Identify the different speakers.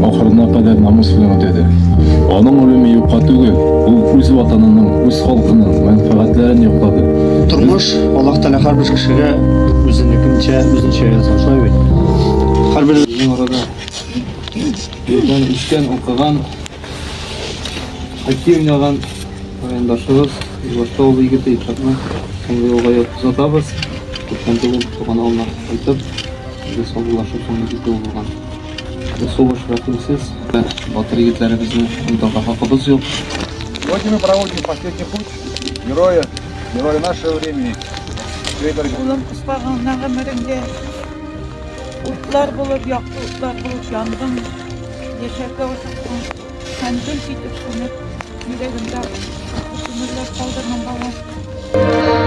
Speaker 1: ахырына кадәр намус белән үтәде. Аның үлеме юкка түгел, ул үз ватанының, үз халкының мәнфәгатьләрен яклады.
Speaker 2: Тормыш Аллаһ Тәала һәрбер кешегә үзенчә язган, шулай бит. Һәрбер
Speaker 3: Bizim arada bizden üçgen okugan, hakem oynagan oyundaşımız başta olduğu gibi deyipatma. Şimdi yolga uzatабыз. Көптен түгел туған ауылына қайтып, бізде саубулашып соңғы кезде болған. Сол рахметсіз, батыр егетлеріміздің ұмытуға хақымыз жоқ.
Speaker 4: Сегодня мы проводим последний путь героя нашего времени.
Speaker 5: Улым кыспагыннан гомеремдә утлар булып, яктı утлар булып яндым. Яшәргә ашыктым. Кандым китеп сүнеп, йөрәгемдә күмерләр калдырган балам.